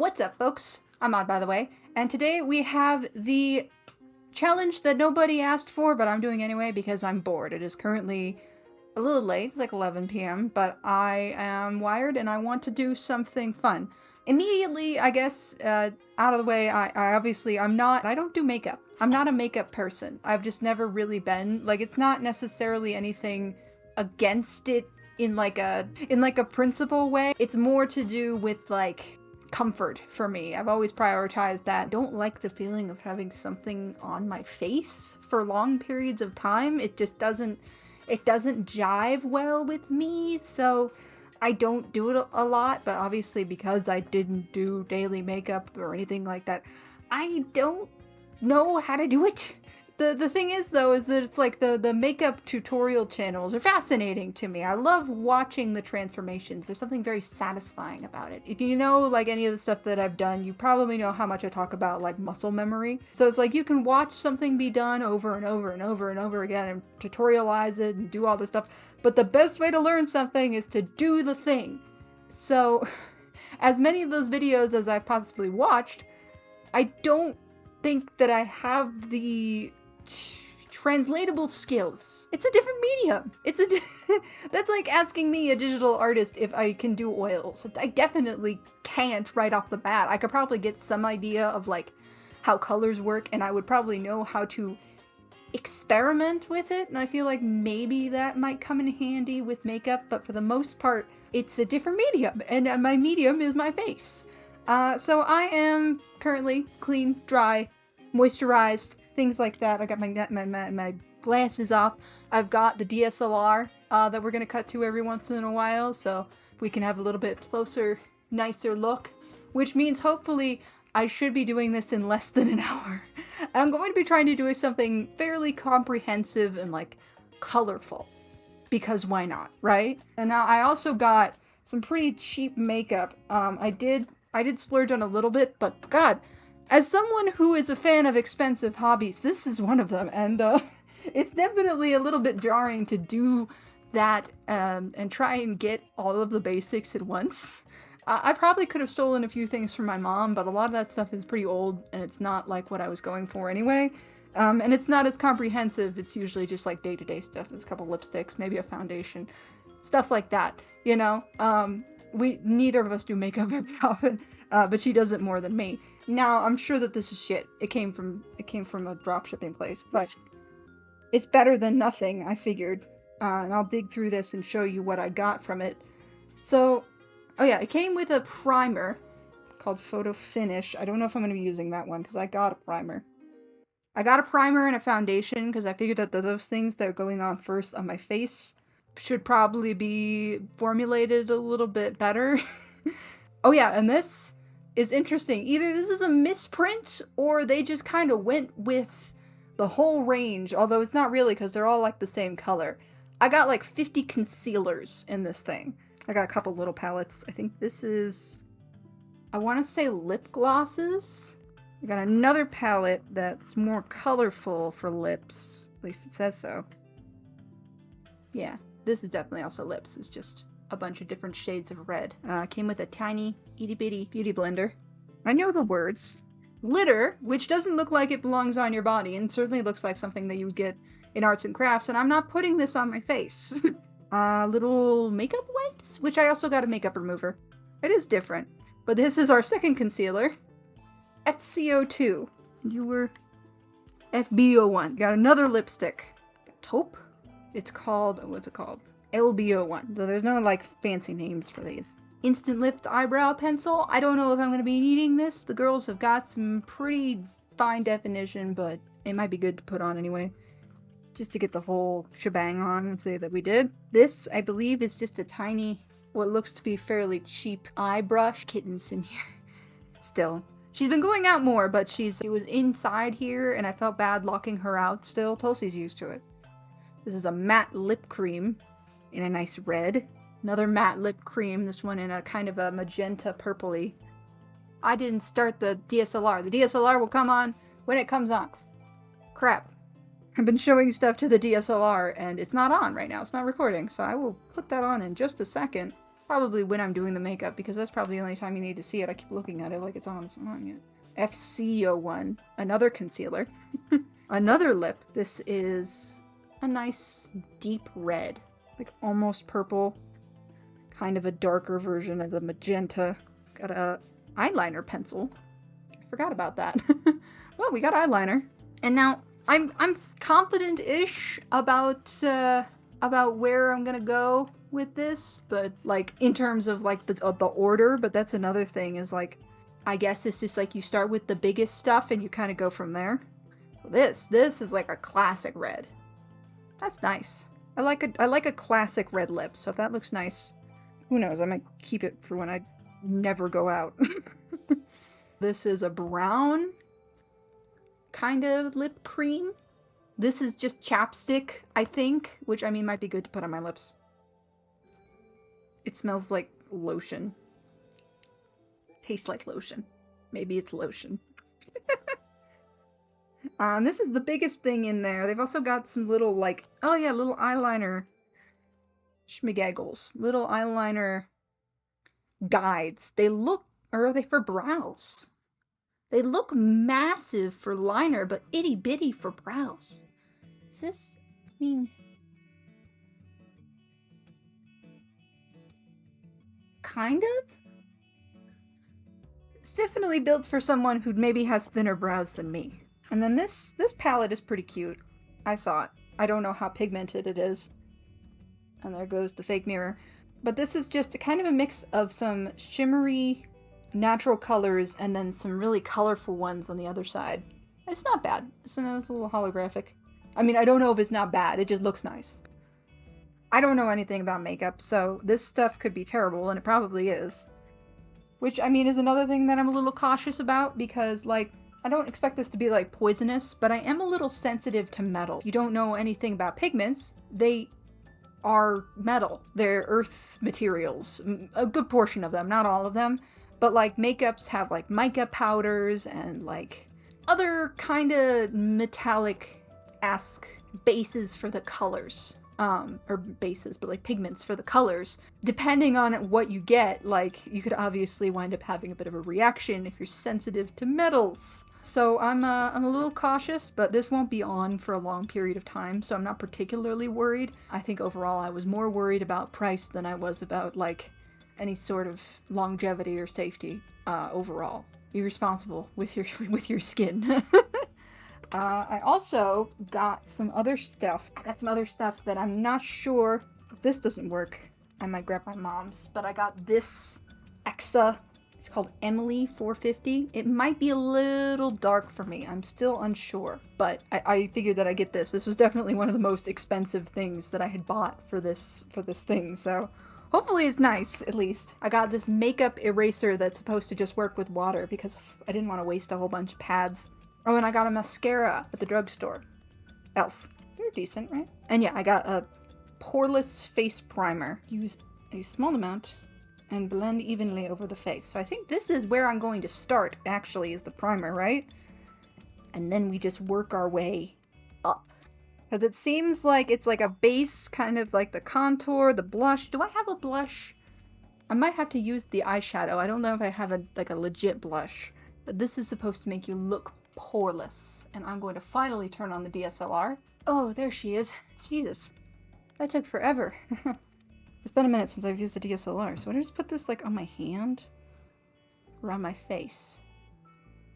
What's up, folks? I'm Odd, by the way, and today we have the challenge that nobody asked for, but I'm doing anyway because I'm bored. It is currently a little late, it's like 11 p.m., but I am wired and I want to do something fun. Immediately, I guess, out of the way, I don't do makeup. I'm not a makeup person. I've just never really been. Like, it's not necessarily anything against it in like a principle way. It's more to do with like comfort for me. I've always prioritized that. Don't like the feeling of having something on my face for long periods of time. It doesn't jive well with me, so I don't do it a lot, but obviously because I didn't do daily makeup or anything like that, I don't know how to do it. The thing is, though, is that it's like the makeup tutorial channels are fascinating to me. I love watching the transformations. There's something very satisfying about it. If you know, like, any of the stuff that I've done, you probably know how much I talk about, like, muscle memory. So it's like you can watch something be done over and over and over and over again and tutorialize it and do all this stuff. But the best way to learn something is to do the thing. So, as many of those videos as I've possibly watched, I don't think that I have the translatable skills. It's a different medium. That's like asking me, a digital artist, if I can do oils. I definitely can't right off the bat. I could probably get some idea of like how colors work, and I would probably know how to experiment with it, and I feel like maybe that might come in handy with makeup, but for the most part, it's a different medium, and my medium is my face. So I am currently clean, dry, moisturized, things like that. I got my glasses off. I've got the DSLR that we're gonna cut to every once in a while, so we can have a little bit closer, nicer look, which means hopefully I should be doing this in less than an hour. I'm going to be trying to do something fairly comprehensive and like colorful, because why not, right? And now I also got some pretty cheap makeup. I did splurge on a little bit, but God, as someone who is a fan of expensive hobbies, this is one of them, and it's definitely a little bit jarring to do that and try and get all of the basics at once. I probably could have stolen a few things from my mom, but a lot of that stuff is pretty old, and it's not like what I was going for anyway. And it's not as comprehensive. It's usually just like day-to-day stuff. It's a couple lipsticks, maybe a foundation, stuff like that, you know? Neither of us do makeup very often, but she does it more than me. Now, I'm sure that this is shit. It came from a dropshipping place, but it's better than nothing, I figured. And I'll dig through this and show you what I got from it. So, oh yeah, it came with a primer called Photo Finish. I don't know if I'm going to be using that one because I got a primer. I got a primer and a foundation because I figured that those things that are going on first on my face should probably be formulated a little bit better. Oh yeah, and this is interesting. Either this is a misprint or they just kind of went with the whole range, although it's not really because they're all like the same color. I got like 50 concealers in this thing. I got a couple little palettes. I think this is, I want to say lip glosses. I got another palette that's more colorful for lips. At least it says so. Yeah, this is definitely also lips. It's just a bunch of different shades of red. Came with a tiny, itty-bitty beauty blender. I know the words. Glitter, which doesn't look like it belongs on your body, and certainly looks like something that you would get in arts and crafts, and I'm not putting this on my face. Little makeup wipes, which I also got a makeup remover. It is different. But this is our second concealer. FCO2. You were FBO1. Got another lipstick. Taupe? It's called, what's it called? LBO1. So there's no, like, fancy names for these. Instant Lift Eyebrow Pencil. I don't know if I'm going to be needing this. The girls have got some pretty fine definition, but it might be good to put on anyway. Just to get the whole shebang on and say that we did. This, I believe, is just a tiny, what looks to be fairly cheap eye brush. Kitten's in here. Still. She's been going out more, but she was inside here, and I felt bad locking her out still. Tulsi's used to it. This is a matte lip cream in a nice red. Another matte lip cream, this one in a kind of a magenta purpley. I didn't start the DSLR. The DSLR will come on when it comes on. Crap. I've been showing stuff to the DSLR, and it's not on right now. It's not recording, so I will put that on in just a second. Probably when I'm doing the makeup, because that's probably the only time you need to see it. I keep looking at it like it's on yet. FC01, another concealer. Another lip. This is a nice deep red, like almost purple. Kind of a darker version of the magenta. Got a eyeliner pencil. Forgot about that. Well, we got eyeliner. And now I'm confident-ish about where I'm gonna go with this, but like in terms of like the order. But that's another thing is like, I guess it's just like you start with the biggest stuff and you kind of go from there. This is like a classic red. That's nice. I like a classic red lip. So if that looks nice, who knows? I might keep it for when I never go out. This is a brown kind of lip cream. This is just chapstick, I think, which I mean might be good to put on my lips. It smells like lotion. Tastes like lotion. Maybe it's lotion. And this is the biggest thing in there. They've also got some little like, oh yeah, little eyeliner schmigaggles. Little eyeliner guides. They look, or are they for brows? They look massive for liner, but itty bitty for brows. Is this, I mean, kind of? It's definitely built for someone who maybe has thinner brows than me. And then this palette is pretty cute, I thought. I don't know how pigmented it is. And there goes the fake mirror. But this is just kind of a mix of some shimmery natural colors and then some really colorful ones on the other side. It's not bad. It's a nice little holographic. I mean, I don't know if it's not bad. It just looks nice. I don't know anything about makeup, so this stuff could be terrible, and it probably is. Which, I mean, is another thing that I'm a little cautious about, because, like, I don't expect this to be, like, poisonous, but I am a little sensitive to metal. If you don't know anything about pigments, they are metal. They're earth materials. A good portion of them, not all of them. But, like, makeups have, like, mica powders and, like, other kind of metallic-esque bases for the colors. Or bases, but, like, pigments for the colors. Depending on what you get, like, you could obviously wind up having a bit of a reaction if you're sensitive to metals. So I'm a little cautious, but this won't be on for a long period of time, so I'm not particularly worried. I think overall I was more worried about price than I was about, like, any sort of longevity or safety overall. Be responsible with your skin. I also got some other stuff. I got some other stuff that I'm not sure if this doesn't work. I might grab my mom's, but I got this Exa. It's called Emily 450. It might be a little dark for me. I'm still unsure, but I figured that I'd get this. This was definitely one of the most expensive things that I had bought for this thing, so hopefully it's nice, at least. I got this makeup eraser that's supposed to just work with water because I didn't want to waste a whole bunch of pads. Oh, and I got a mascara at the drugstore. Elf. They're decent, right? And yeah, I got a poreless face primer. Use a small amount and blend evenly over the face. So I think this is where I'm going to start, actually, is the primer, right? And then we just work our way up. Because it seems like it's like a base, kind of like the contour, the blush. Do I have a blush? I might have to use the eyeshadow. I don't know if I have a legit blush. But this is supposed to make you look poreless. And I'm going to finally turn on the DSLR. Oh, there she is. Jesus. That took forever. It's been a minute since I've used the DSLR, so I just put this like on my hand or on my face.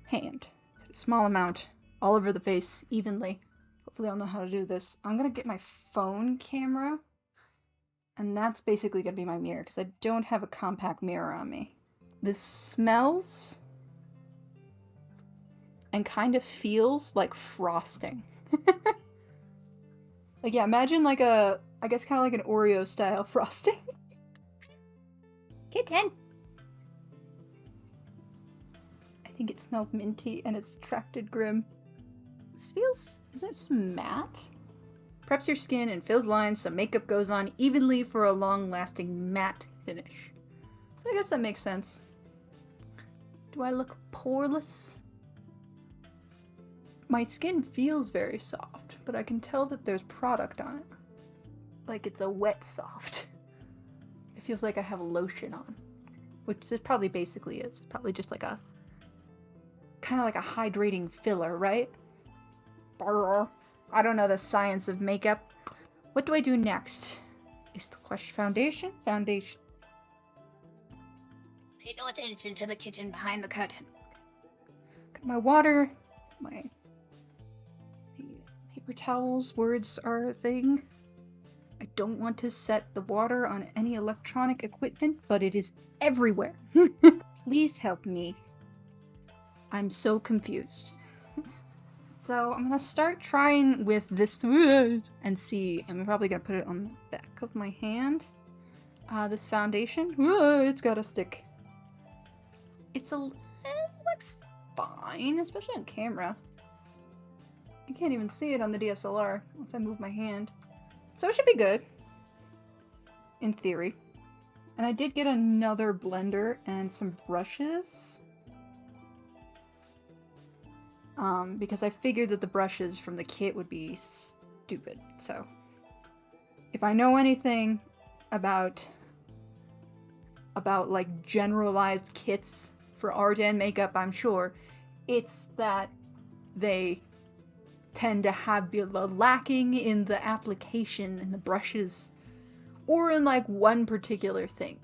Hand. So a small amount all over the face evenly. Hopefully I'll know how to do this. I'm gonna get my phone camera, and that's basically gonna be my mirror because I don't have a compact mirror on me. This smells and kind of feels like frosting. Like, yeah, imagine like a, I guess kind of like an Oreo style frosting. Kitten! I think it smells minty and it's Tracted Grim. This feels, is that just matte? Preps your skin and fills lines so makeup goes on evenly for a long-lasting matte finish. So I guess that makes sense. Do I look poreless? My skin feels very soft, but I can tell that there's product on it. Like it's a wet soft. feels like I have lotion on, which it probably basically is. It's probably just like a kind of like a hydrating filler, right? I don't know the science of makeup. What do I do next? Is the question foundation? Foundation. Pay no attention to the kitchen behind the curtain. Got my water, my paper towels. Words are a thing. I don't want to set the water on any electronic equipment, but it is everywhere. Please help me. I'm so confused. So I'm gonna start trying with this wood and see. I'm probably gonna put it on the back of my hand. This foundation. Whoa, it's got a stick. It looks fine, especially on camera. You can't even see it on the DSLR once I move my hand. So it should be good. In theory. And I did get another blender and some brushes. Because I figured that the brushes from the kit would be stupid. So if I know anything about like generalized kits for art and makeup, I'm sure it's that they tend to have the lacking in the application and the brushes, or in like one particular thing.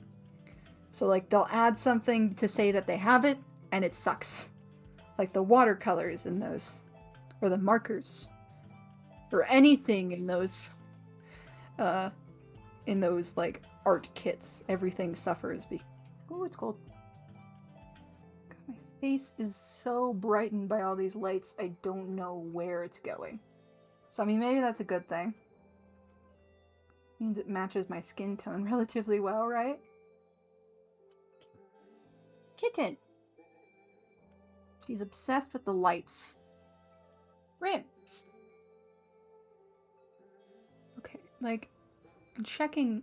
So like they'll add something to say that they have it and it sucks. Like the watercolors in those, or the markers, or anything in those like art kits. Everything suffers. Oh, it's cold. God, my face is so brightened by all these lights, I don't know where it's going. So I mean, maybe that's a good thing. Means it matches my skin tone relatively well, right? Kitten! She's obsessed with the lights. Rims! Okay, like, I'm checking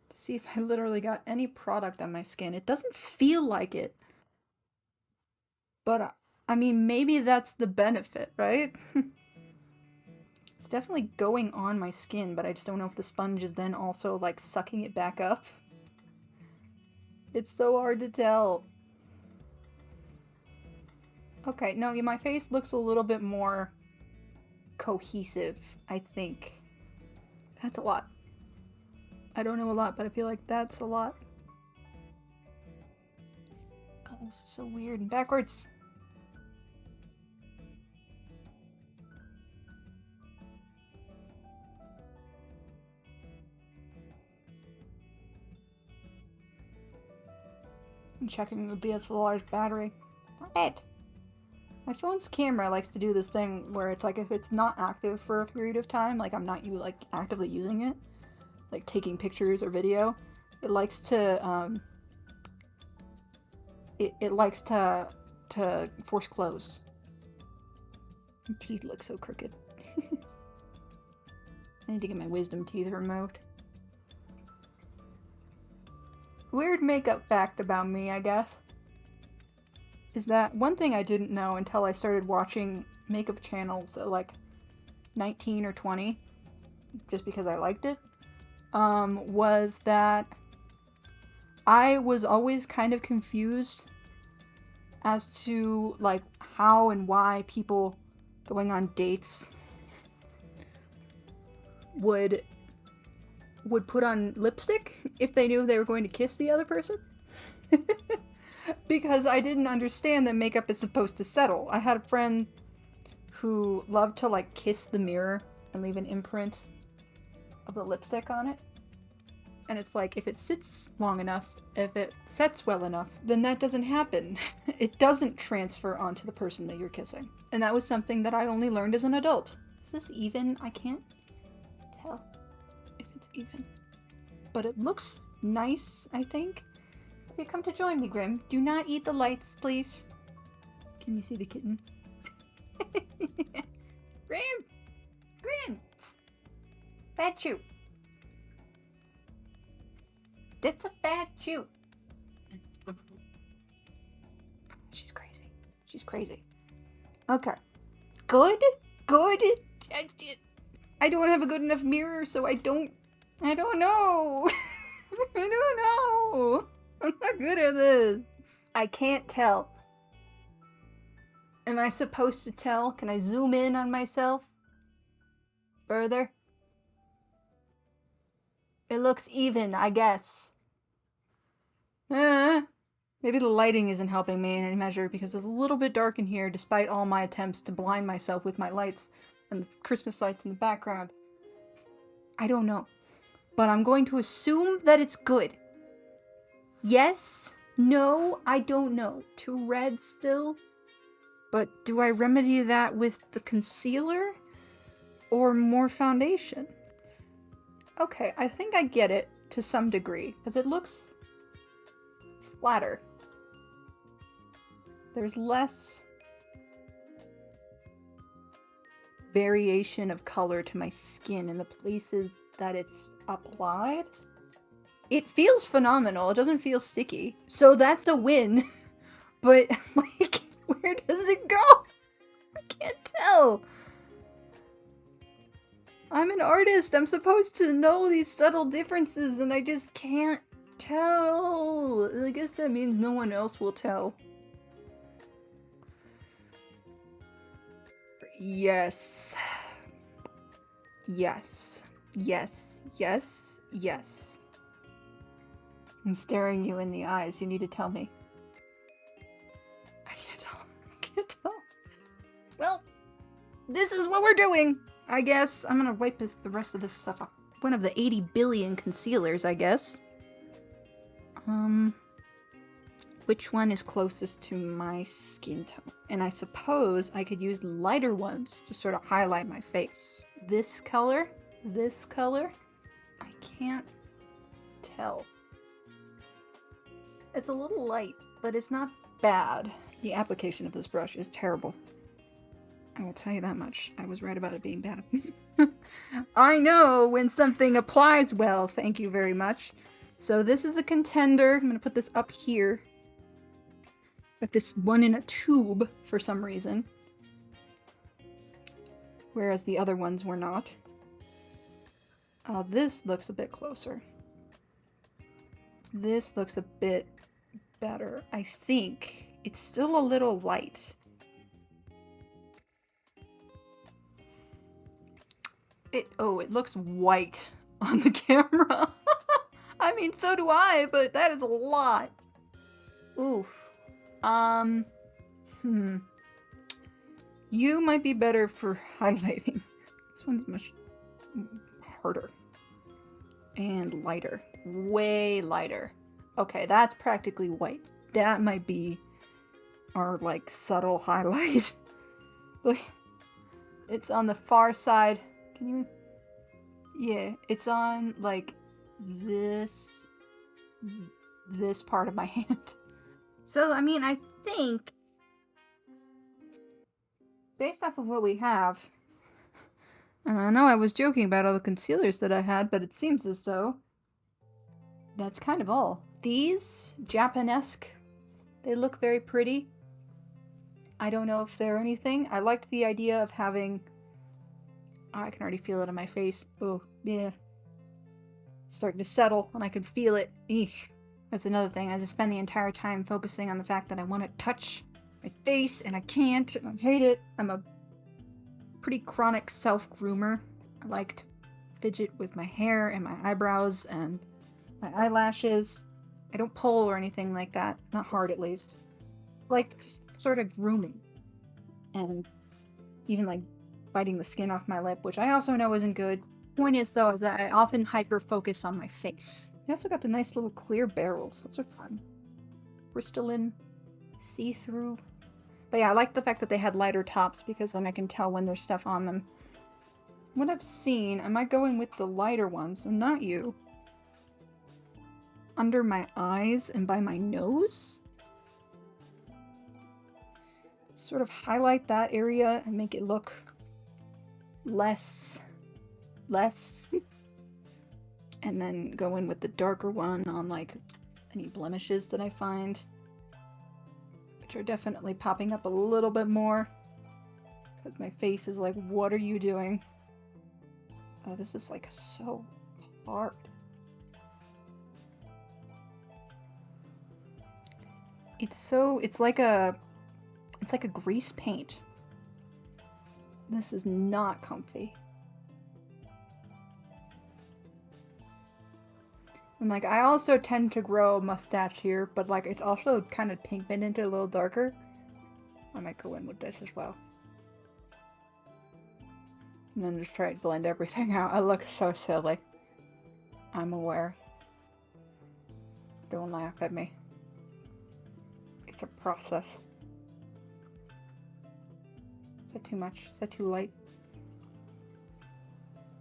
to see if I literally got any product on my skin. It doesn't feel like it. But, I mean, maybe that's the benefit, right? It's definitely going on my skin, but I just don't know if the sponge is then also, like, sucking it back up. It's so hard to tell. Okay, no, my face looks a little bit more cohesive, I think. That's a lot. I don't know a lot, but I feel like that's a lot. Oh, this is so weird and backwards. I'm checking the DSLR's battery. Not bad. My phone's camera likes to do this thing where it's like if it's not active for a period of time, like I'm not actively using it, like taking pictures or video, it likes to it likes to force close. My teeth look so crooked. I need to get my wisdom teeth removed. Weird makeup fact about me, I guess, is that one thing I didn't know until I started watching makeup channels at like 19 or 20, just because I liked it, was that I was always kind of confused as to like how and why people going on dates would put on lipstick if they knew they were going to kiss the other person. Because I didn't understand that makeup is supposed to settle. I had a friend who loved to like kiss the mirror and leave an imprint of the lipstick on it. And it's like, if it sits long enough, if it sets well enough, then that doesn't happen. It doesn't transfer onto the person that you're kissing. And that was something that I only learned as an adult. Is this even? I can't tell if it's even. But it looks nice, I think. Have you come to join me, Grim? Do not eat the lights, please. Can you see the kitten? Grim! Grim! Bad chew. That's a bad chew. She's crazy. She's crazy. Okay. Good? Good? I don't have a good enough mirror, so I don't I don't know. I don't know. I'm not good at this. I can't tell. Am I supposed to tell? Can I zoom in on myself? Further? It looks even, I guess. Maybe the lighting isn't helping me in any measure because it's a little bit dark in here despite all my attempts to blind myself with my lights and the Christmas lights in the background. I don't know. But I'm going to assume that it's good. Yes? No? I don't know. Too red still? But do I remedy that with the concealer? Or more foundation? Okay, I think I get it to some degree, because it looks flatter. There's less variation of color to my skin in the places that it's applied. It feels phenomenal. It doesn't feel sticky. So that's a win. But, like, where does it go? I can't tell. I'm an artist. I'm supposed to know these subtle differences, and I just can't tell. I guess that means no one else will tell. Yes. Yes. Yes. Yes. Yes. I'm staring you in the eyes. You need to tell me. I can't tell. I can't tell. Well, this is what we're doing. I guess I'm gonna wipe the rest of this stuff up. One of the 80 billion concealers, I guess. Which one is closest to my skin tone? And I suppose I could use lighter ones to sort of highlight my face. This color? I can't tell. It's a little light, but it's not bad. The application of this brush is terrible. I will tell you that much. I was right about it being bad. I know when something applies well, thank you very much. So this is a contender. I'm going to put this up here. But this one in a tube for some reason. Whereas the other ones were not. This looks a bit closer. This looks a bit better. I think it's still a little light. It looks white on the camera. I mean, so do I, but that is a lot. Oof. You might be better for highlighting. This one's much harder. And lighter. Way lighter. Okay, that's practically white. That might be our, like, subtle highlight. Look. It's on the far side. Can you... Yeah, it's on, like, this part of my hand. So, I mean, I think, based off of what we have, and I know I was joking about all the concealers that I had, but it seems as though that's kind of all. These, Japanesque, they look very pretty. I don't know if they're anything. I liked the idea of having... Oh, I can already feel it on my face. Oh, yeah. It's starting to settle, and I can feel it. Eek. That's another thing. I just spend the entire time focusing on the fact that I want to touch my face, and I can't, and I hate it. I'm a pretty chronic self-groomer. I like to fidget with my hair and my eyebrows and my eyelashes. I don't pull or anything like that. Not hard, at least. Like, just sort of grooming. And even, like, biting the skin off my lip, which I also know isn't good. Point is, though, is that I often hyper-focus on my face. I also got the nice little clear barrels. Those are fun. Crystalline, see-through. But yeah, I like the fact that they had lighter tops because then I can tell when there's stuff on them. What I've seen, am I going with the lighter ones? Not you. Under my eyes and by my nose? Sort of highlight that area and make it look less. And then go in with the darker one on, like, any blemishes that I find. Which are definitely popping up a little bit more. Because my face is like, what are you doing? Oh, this is, like, so hard. It's like a grease paint. This is not comfy. And like, I also tend to grow a mustache here, but like, it's also kind of pigmented a little darker. I might go in with this as well. And then just try to blend everything out. I look so silly. I'm aware. Don't laugh at me. It's a process. Is that too much? Is that too light?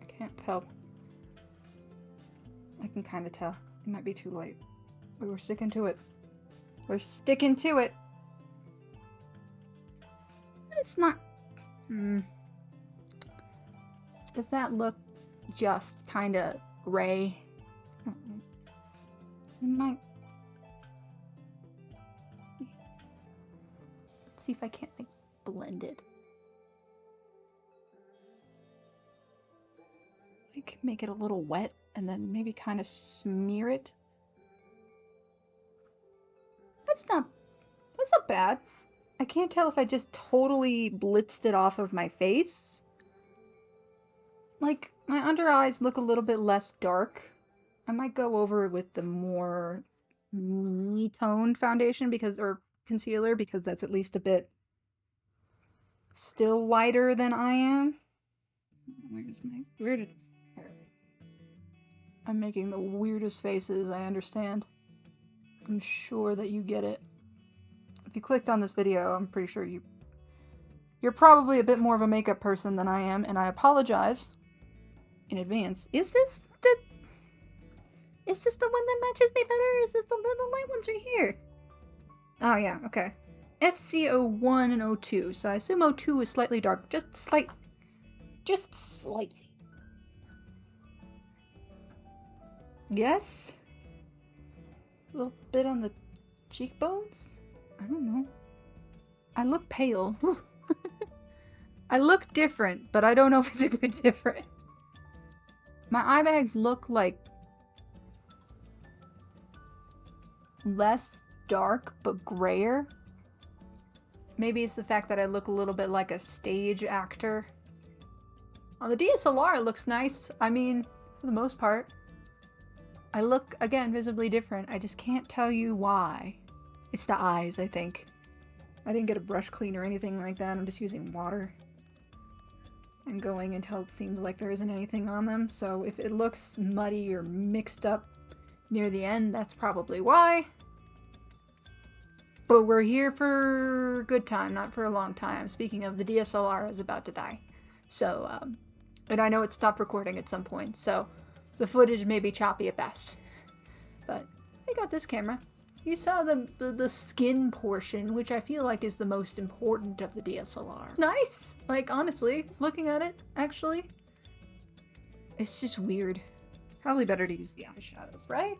I can't tell. I can kind of tell. It might be too light. But we're sticking to it. We're sticking to it. It's not... Does that look just kind of gray? It might... Let's see if I can't, like, blend it. Like, make it a little wet, and then maybe kind of smear it. That's not bad. I can't tell if I just totally blitzed it off of my face. Like, my under eyes look a little bit less dark. I might go over with the more me-toned foundation or concealer, because that's at least a bit still lighter than I am. I'm making the weirdest faces, I understand. I'm sure that you get it. If you clicked on this video, I'm pretty sure you're probably a bit more of a makeup person than I am, and I apologize in advance. Is this the one that matches me better, or is this the light ones right here? Oh yeah, okay. FC01 and 02, so I assume 02 is slightly dark, just slightly. Just slightly. Yes? A little bit on the cheekbones? I don't know. I look pale. I look different, but I don't know physically different. My eye bags look like less dark, but grayer. Maybe it's the fact that I look a little bit like a stage actor. On the DSLR, it looks nice. I mean, for the most part. I look, again, visibly different. I just can't tell you why. It's the eyes, I think. I didn't get a brush clean or anything like that. I'm just using water. And going until it seems like there isn't anything on them. So if it looks muddy or mixed up near the end, that's probably why. But we're here for a good time, not for a long time. Speaking of, the DSLR is about to die. So, and I know it stopped recording at some point, so the footage may be choppy at best. But I got this camera. You saw the skin portion, which I feel like is the most important of the DSLR. Nice! Like, honestly, looking at it, actually, it's just weird. Probably better to use the eyeshadows, right?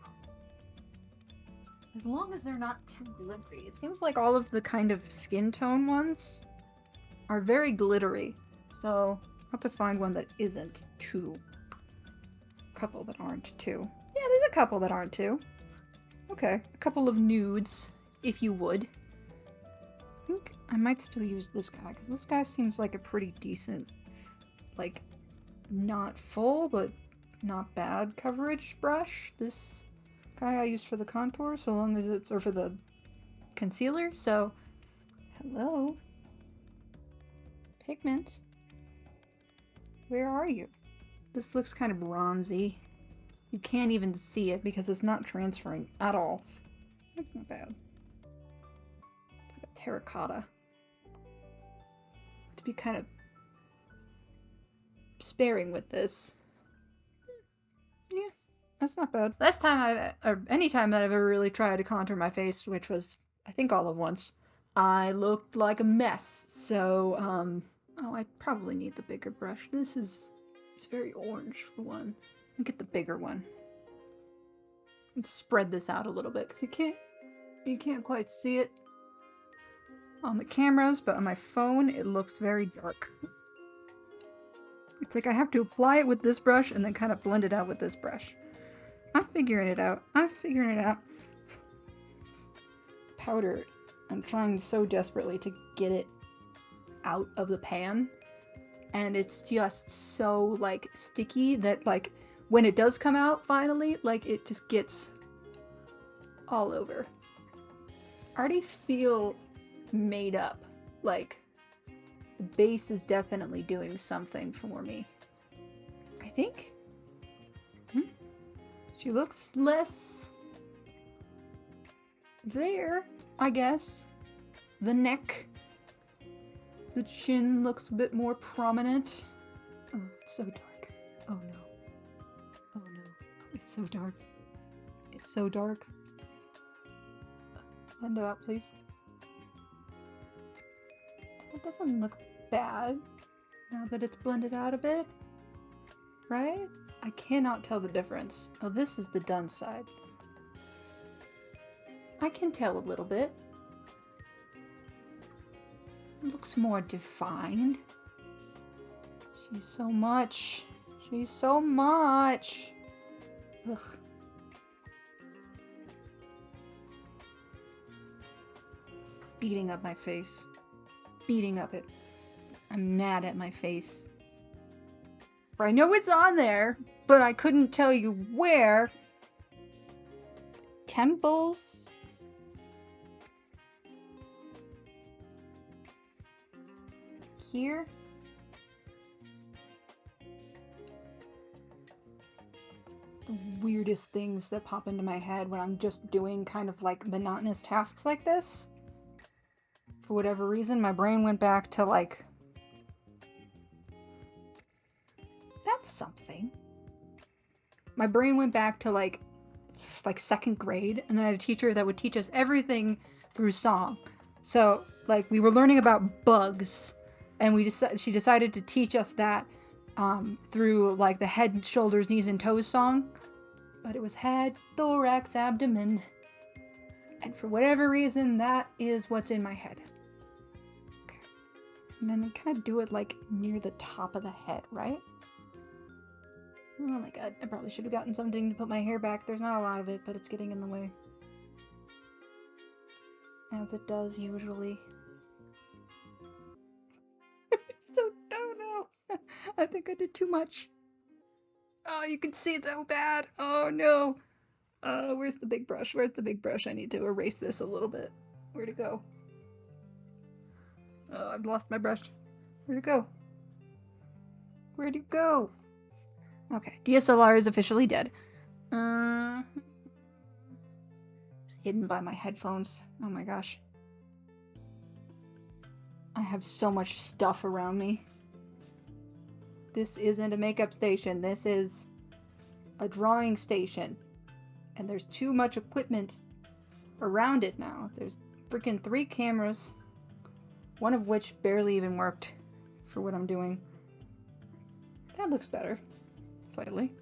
As long as they're not too glittery. It seems like all of the kind of skin tone ones are very glittery. So, I'll have to find one that isn't too. A couple that aren't too. Yeah, there's a couple that aren't too. Okay, a couple of nudes, if you would. I think I might still use this guy, because this guy seems like a pretty decent, like, not full, but not bad coverage brush. This guy I use for the contour, so long as it's, or for the concealer, so, hello. Pigment. Where are you? This looks kind of bronzy. You can't even see it because it's not transferring at all. That's not bad. Like a terracotta. To be kind of sparing with this. Yeah, that's not bad. Last time any time that I've ever really tried to contour my face, which was, I think, all of once, I looked like a mess. So, oh, I probably need the bigger brush. It's very orange for one. Get the bigger one. And spread this out a little bit, because you can't quite see it on the cameras, but on my phone it looks very dark. It's like I have to apply it with this brush and then kind of blend it out with this brush. I'm figuring it out. I'm figuring it out. Powder. I'm trying so desperately to get it out of the pan. And it's just so, like, sticky that, like, when it does come out finally, like, it just gets all over. I already feel made up. Like, the base is definitely doing something for me. I think. She looks less there, I guess. The neck. The chin looks a bit more prominent. Oh, it's so dark. Oh no. Oh no. It's so dark. It's so dark. Blend it out, please. It doesn't look bad now that it's blended out a bit. Right? I cannot tell the difference. Oh, this is the done side. I can tell a little bit. It looks more defined. She's so much. She's so much. Ugh. Beating up my face. Beating up it. I'm mad at my face. For I know it's on there, but I couldn't tell you where. Temples. Here. The weirdest things that pop into my head when I'm just doing kind of like monotonous tasks like this. For whatever reason, my brain went back to like... That's something. My brain went back to like second grade, and then I had a teacher that would teach us everything through song. So like we were learning about bugs, and she decided to teach us that through like the head, shoulders, knees, and toes song. But it was head, thorax, abdomen. And for whatever reason, that is what's in my head. Okay. And then I kind of do it like near the top of the head, right? Oh my god, I probably should have gotten something to put my hair back. There's not a lot of it, but it's getting in the way. As it does usually. So, no. I think I did too much. Oh, you can see it so bad. Oh no. Where's the big brush? Where's the big brush? I need to erase this a little bit. Where'd it go? Oh, I've lost my brush. Where'd it go? Where'd it go? Okay, DSLR is officially dead. It's hidden by my headphones. Oh my gosh. I have so much stuff around me. This isn't a makeup station. This is a drawing station. And there's too much equipment around it now. There's freaking 3 cameras. One of which barely even worked for what I'm doing. That looks better. Slightly.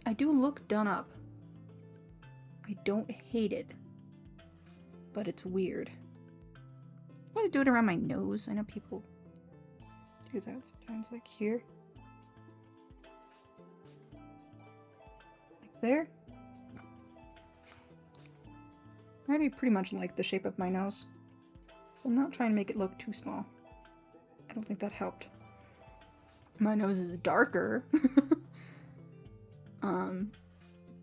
I do look done up. I don't hate it. But it's weird. I want to do it around my nose. I know people do that sometimes, like here. Like there. I already pretty much like the shape of my nose. So I'm not trying to make it look too small. I don't think that helped. My nose is darker.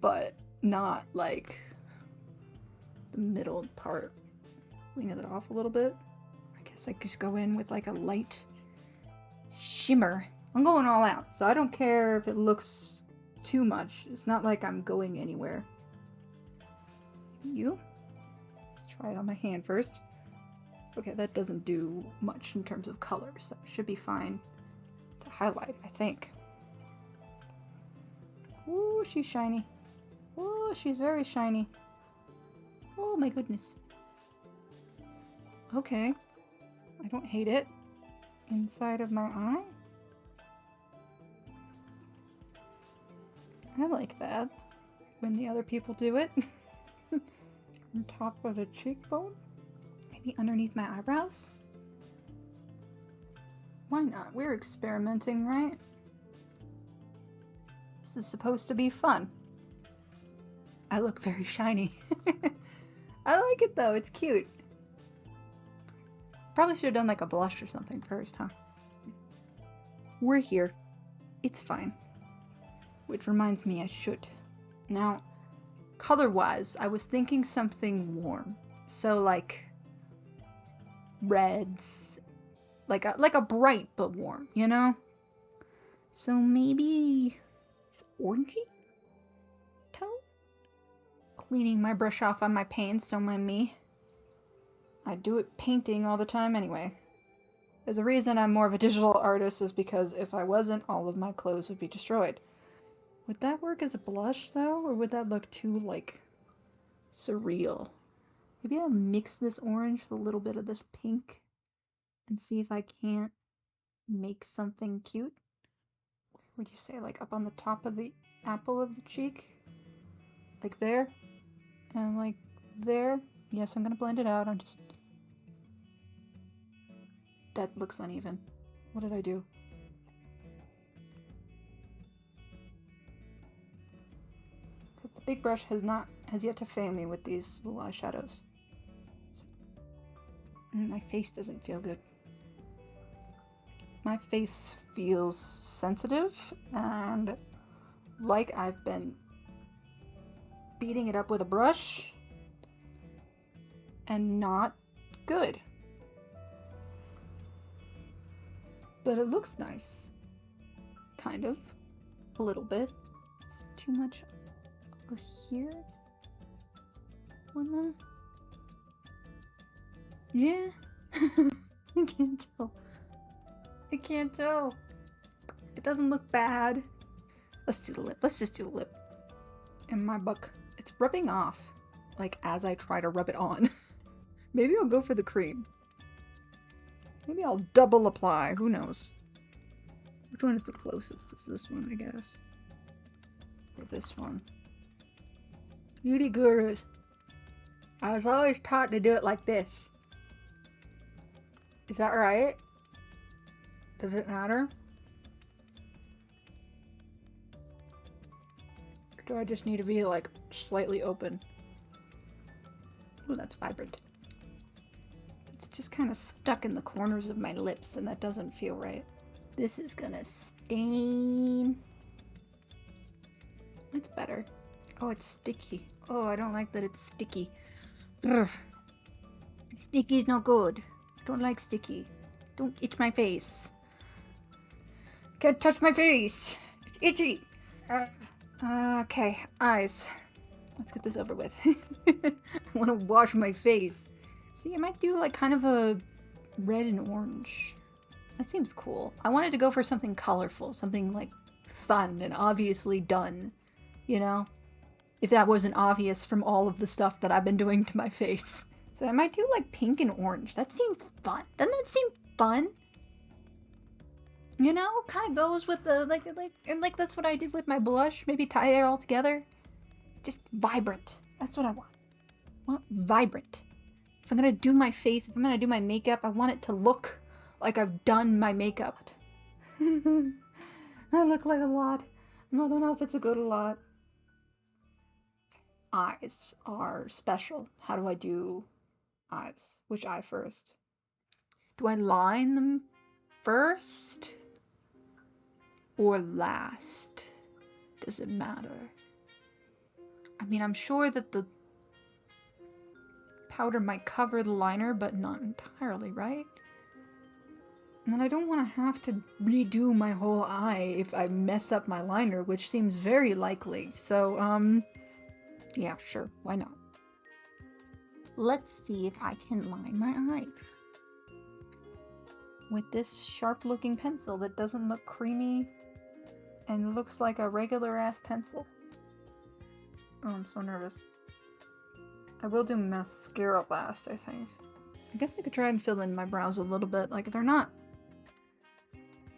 But not like the middle part. Clean it off a little bit. I guess I could just go in with like a light shimmer. I'm going all out, so I don't care if it looks too much. It's not like I'm going anywhere. Let's try it on my hand first. Okay, that doesn't do much in terms of colors. That should be fine to highlight, I think. Ooh, she's shiny. Ooh, she's very shiny. Oh my goodness. Okay. I don't hate it. Inside of my eye? I like that. When the other people do it. On top of the cheekbone? Maybe underneath my eyebrows? Why not? We're experimenting, right? This is supposed to be fun. I look very shiny. I like it though, it's cute. Probably should have done like a blush or something first, huh? We're here. It's fine. Which reminds me I should. Now, color-wise, I was thinking something warm. So like reds, like a bright but warm, you know? So maybe it's orangey tone? Cleaning my brush off on my paints, don't mind me. I do it painting all the time anyway. There's a reason I'm more of a digital artist is because if I wasn't, all of my clothes would be destroyed. Would that work as a blush though, or would that look too, like, surreal? Maybe I'll mix this orange with a little bit of this pink and see if I can't make something cute. Where would you say, like up on the top of the apple of the cheek? Like there? And like there? Yes, I'm gonna blend it out. That looks uneven. What did I do? The big brush has yet to fail me with these little eyeshadows. My face doesn't feel good. My face feels sensitive and like I've been beating it up with a brush and not good. But it looks nice. Kind of. A little bit. Is there too much over here? One there? Yeah. I can't tell. I can't tell. It doesn't look bad. Let's do the lip. Let's just do the lip. In my book, it's rubbing off. Like as I try to rub it on. Maybe I'll go for the cream. Maybe I'll double apply. Who knows? Which one is the closest? It's this one, I guess. Or this one. Beauty gurus. I was always taught to do it like this. Is that right? Does it matter? Or do I just need to be like slightly open? Oh, that's vibrant. It's just kind of stuck in the corners of my lips and that doesn't feel right. This is gonna stain. It's better. Oh, it's sticky. Oh, I don't like that it's sticky. Ugh. Sticky's no good. I don't like sticky. Don't itch my face. Can't touch my face. It's itchy. Okay, eyes. Let's get this over with. I want to wash my face. See, I might do like kind of a red and orange. That seems cool. I wanted to go for something colorful, something like fun and obviously done, you know? If that wasn't obvious from all of the stuff that I've been doing to my face. So I might do like pink and orange. That seems fun. Doesn't that seem fun? You know, kind of goes with the like that's what I did with my blush. Maybe tie it all together. Just vibrant. That's what I want. I want vibrant. If I'm gonna do my face, if I'm gonna do my makeup, I want it to look like I've done my makeup. I look like a lot. I don't know if it's a good lot. Eyes are special. How do I do eyes? Which eye first? Do I line them first or last? Does it matter? I mean, I'm sure that the powder might cover the liner, but not entirely, right? And then I don't want to have to redo my whole eye if I mess up my liner, which seems very likely. So, yeah, sure, why not? Let's see if I can line my eyes with this sharp-looking pencil that doesn't look creamy and looks like a regular-ass pencil. Oh, I'm so nervous. I will do mascara last, I think. I guess I could try and fill in my brows a little bit. Like, they're not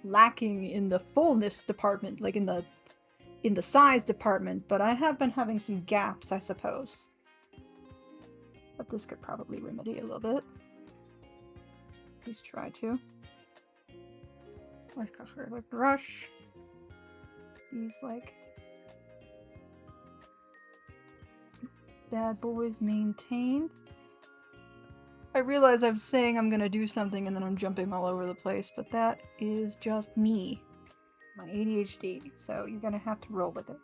lacking in the fullness department, like in the size department, but I have been having some gaps, I suppose. But this could probably remedy a little bit. At least try to. Like brush. These like bad boys maintained. I realize I'm saying I'm gonna do something and then I'm jumping all over the place, but that is just me. My ADHD, so you're gonna have to roll with it.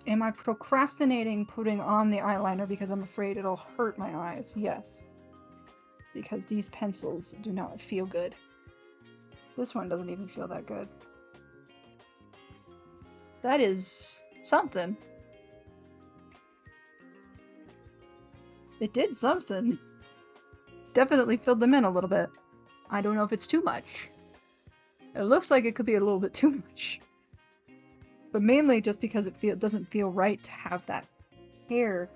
Am I procrastinating putting on the eyeliner because I'm afraid it'll hurt my eyes? Yes. Because these pencils do not feel good. This one doesn't even feel that good. That is something. It did something. Definitely filled them in a little bit. I don't know if it's too much. It looks like it could be a little bit too much. But mainly just because it doesn't feel right to have that hair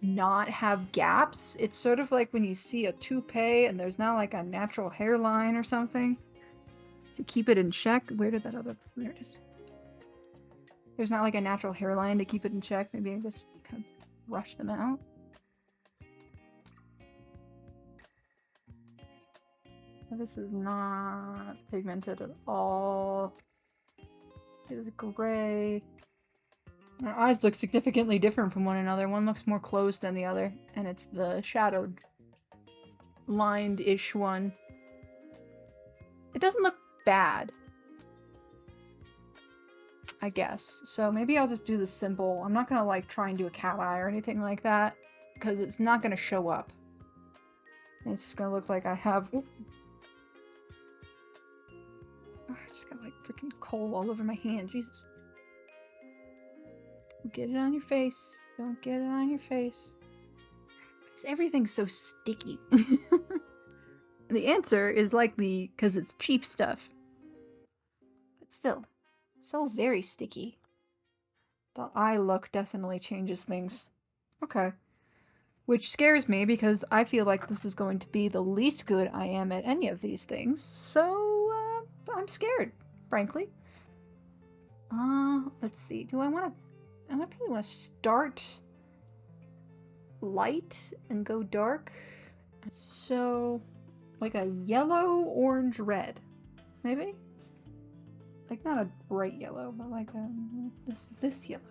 not have gaps. It's sort of like when you see a toupee and there's not like a natural hairline or something. To keep it in check. Where did that other... There it is. There's not like a natural hairline to keep it in check. Maybe I just kind of brush them out. This is not pigmented at all. It is gray. My eyes look significantly different from one another. One looks more closed than the other, and it's the shadowed, lined-ish one. It doesn't look bad, I guess. So maybe I'll just do the simple. I'm not gonna like try and do a cat eye or anything like that, because it's not gonna show up. It's just gonna look like I have... I just got like freaking coal all over my hand, Jesus. Don't get it on your face. Don't get it on your face. Everything's so sticky. The answer is likely because it's cheap stuff. But still very sticky. The eye look definitely changes things. Okay. Which scares me because I feel like this is going to be the least good I am at any of these things. So, I'm scared, frankly. Let's see. Do I want to... I probably want to start light and go dark. So, like a yellow, orange, red. Maybe? Like not a bright yellow, but like this yellow.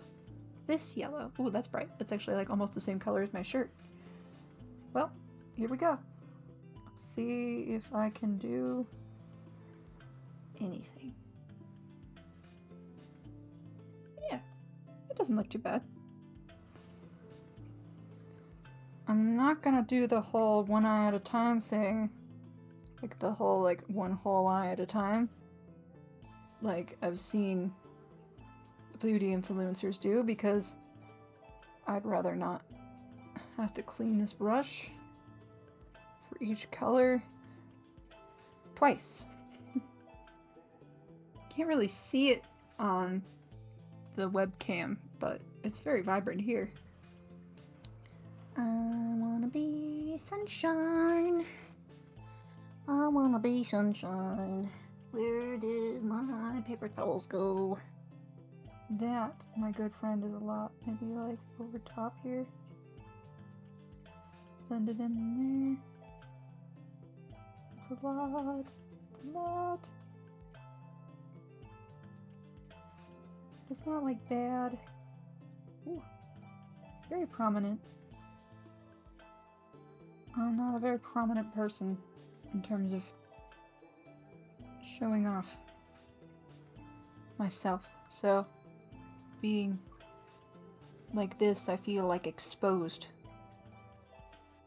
This yellow. Oh, that's bright. That's actually like almost the same color as my shirt. Well, here we go. Let's see if I can do anything. Yeah, it doesn't look too bad. I'm not gonna do the whole one eye at a time thing. Like the whole like one whole eye at a time. Like I've seen beauty influencers do, because I'd rather not have to clean this brush for each color twice. Can't really see it on the webcam, but it's very vibrant here. I wanna be sunshine. I wanna be sunshine. Where did my paper towels go? That, my good friend, is a lot. Maybe like over top here. Blend it in there. It's a lot. It's a lot. It's not like bad. Ooh, very prominent. I'm not a very prominent person in terms of showing off myself. So, being like this, I feel like exposed.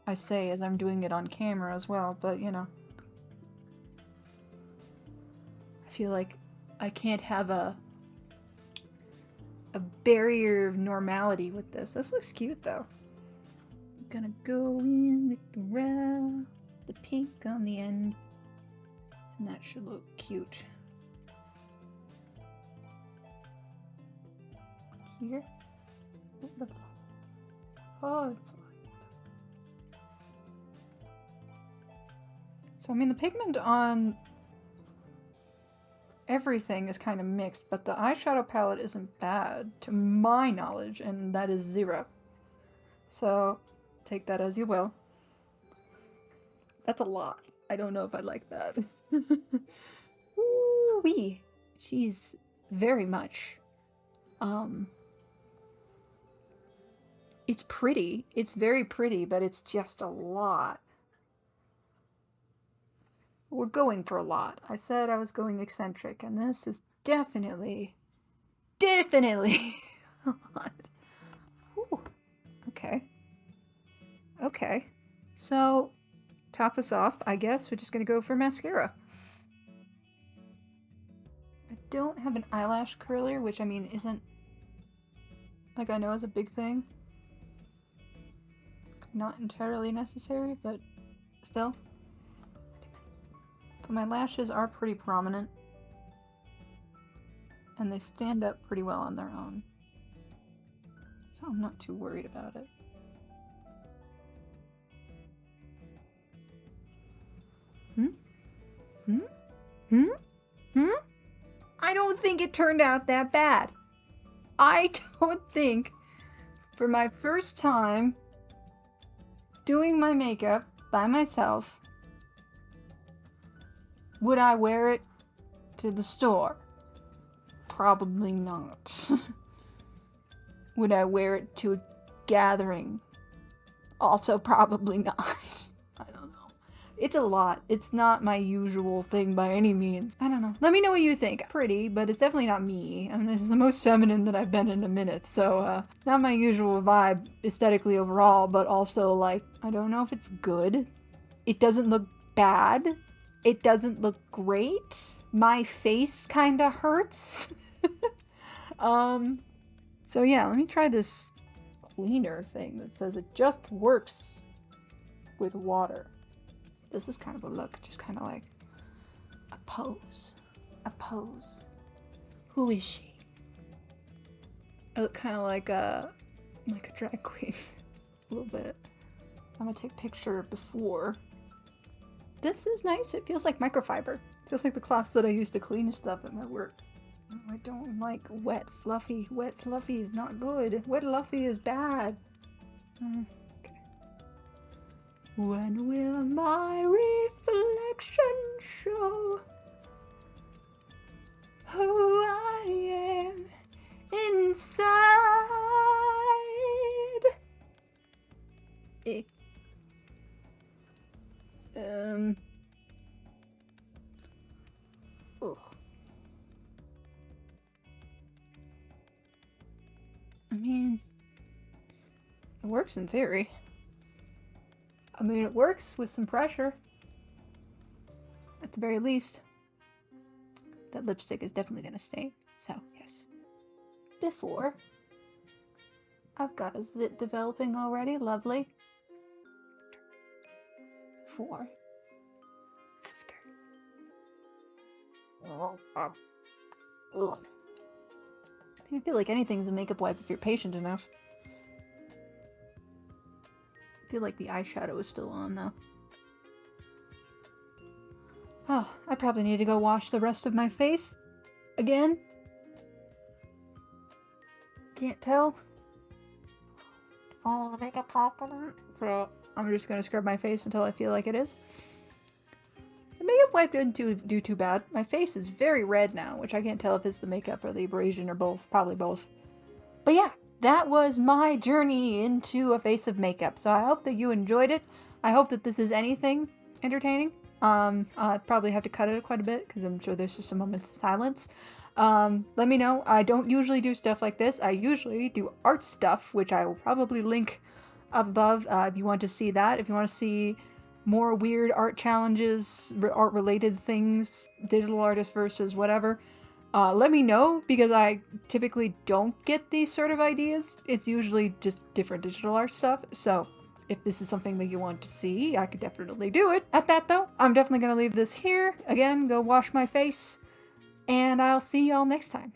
I say as I'm doing it on camera as well, but you know. I feel like I can't have a barrier of normality with this. This looks cute though. I'm gonna go in with the red, the pink on the end, and that should look cute. Here? Oh, that's a lot. Oh, it's a lot. So I mean the pigment on everything is kind of mixed, but the eyeshadow palette isn't bad to my knowledge, and that is 0. So take that as you will. That's a lot. I don't know if I like that. Ooh-wee. She's very much, it's pretty. It's very pretty, but it's just a lot. We're going for a lot. I said I was going eccentric, and this is definitely a lot. Ooh. Okay. Okay. So, top us off, I guess we're just gonna go for mascara. I don't have an eyelash curler, which I mean isn't, like, I know is a big thing. Not entirely necessary, but still. But my lashes are pretty prominent. And they stand up pretty well on their own. So I'm not too worried about it. I don't think it turned out that bad. I don't think, for my first time doing my makeup by myself, would I wear it to the store? Probably not. Would I wear it to a gathering? Also probably not. I don't know. It's a lot. It's not my usual thing by any means. I don't know. Let me know what you think. Pretty, but it's definitely not me. I mean, this is the most feminine that I've been in a minute, so not my usual vibe aesthetically overall, but also, like, I don't know if it's good. It doesn't look bad. It doesn't look great. My face kinda hurts. So yeah, let me try this cleaner thing that says it just works with water. This is kind of a look, just kind of like a pose. A pose. Who is she? I look kind of like a drag queen. A little bit. I'm gonna take a picture before. This is nice. It feels like microfiber. It feels like the cloth that I use to clean stuff at my work. I don't like wet fluffy. Wet fluffy is not good. Wet fluffy is bad. Okay. When will my reflection show who I am inside? Ugh. I mean, it works in theory. I mean, it works with some pressure. At the very least. That lipstick is definitely gonna stay. So, yes. Before. I've got a zit developing already. Lovely. Before. After. Ugh. I feel like anything's a makeup wipe if you're patient enough. I feel like the eyeshadow is still on though. Oh, I probably need to go wash the rest of my face. Again? Can't tell. Follow the makeup properly. So I'm just gonna scrub my face until I feel like it is. The makeup wipe didn't do too bad. My face is very red now, which I can't tell if it's the makeup or the abrasion or both. Probably both. But yeah, that was my journey into a face of makeup. So I hope that you enjoyed it. I hope that this is anything entertaining. I'd probably have to cut it quite a bit because I'm sure there's just some moments of silence. Let me know. I don't usually do stuff like this. I usually do art stuff, which I will probably link up above if you want to see that. If you want to see more weird art challenges, art related things, digital artist versus whatever, let me know because I typically don't get these sort of ideas. It's usually just different digital art stuff. So if this is something that you want to see, I could definitely do it. At that though, I'm definitely going to leave this here. Again, go wash my face and I'll see y'all next time.